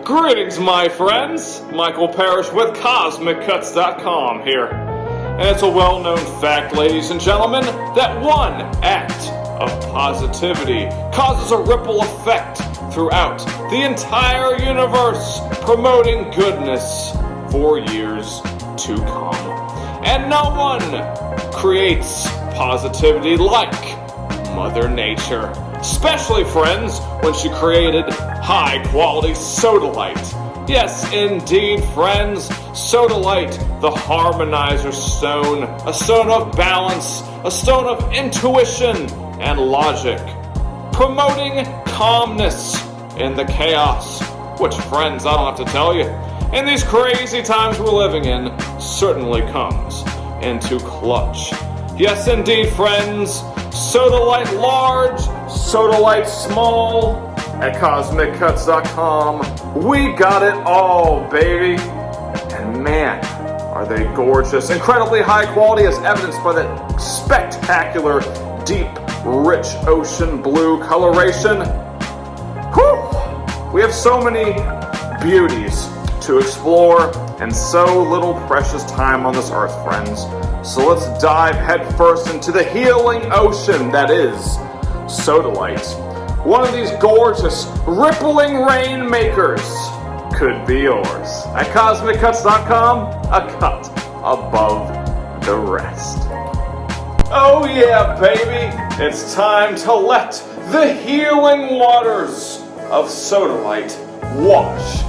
Greetings, my friends. Michael Parrish with CosmicCuts.com here. And it's a well-known fact, ladies and gentlemen, that one act of positivity causes a ripple effect throughout the entire universe, promoting goodness for years to come. And no one creates positivity like Mother Nature. Especially, friends, when she created high-quality Sodalite. Yes, indeed, friends, Sodalite, the harmonizer stone, a stone of balance, a stone of intuition and logic, promoting calmness in the chaos, which, friends, I don't have to tell you, in these crazy times we're living in, certainly comes into clutch. Yes, indeed, friends, Sodalite large, Sodalite small, at CosmicCuts.com, we got it all, baby. And man, are they gorgeous. Incredibly high quality as evidenced by that spectacular, deep, rich ocean blue coloration. Whew! We have so many beauties to explore and so little precious time on this earth, friends. So let's dive headfirst into the healing ocean that is Sodalite. One of these gorgeous, rippling rainmakers could be yours. At CosmicCuts.com, a cut above the rest. Oh yeah, baby! It's time to let the healing waters of Sodalite wash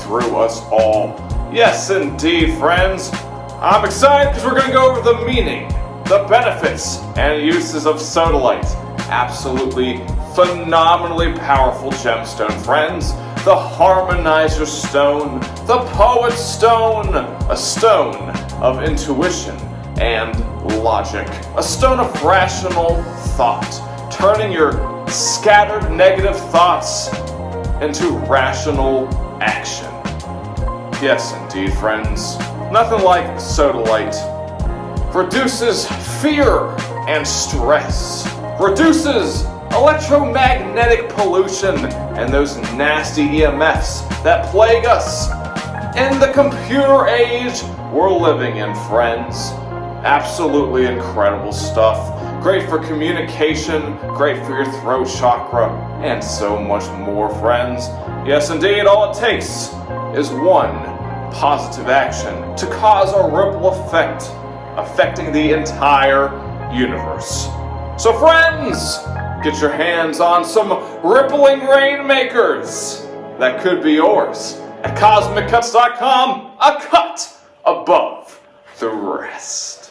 through us all. Yes, indeed, friends. I'm excited because we're going to go over the meaning, the benefits, and uses of Sodalite. Absolutely phenomenally powerful gemstone, friends. The harmonizer stone, the poet stone, a stone of intuition and logic, a stone of rational thought, turning your scattered negative thoughts into rational action. Yes, indeed, friends. Nothing like Sodalite. Reduces fear and stress. Reduces electromagnetic pollution and those nasty EMFs that plague us in the computer age we're living in, friends. Absolutely incredible stuff. Great for communication, great for your throat chakra, and so much more, friends. Yes, indeed, all it takes is one positive action to cause a ripple effect affecting the entire universe. So, friends, get your hands on some rippling rainmakers that could be yours at CosmicCuts.com, a cut above the rest.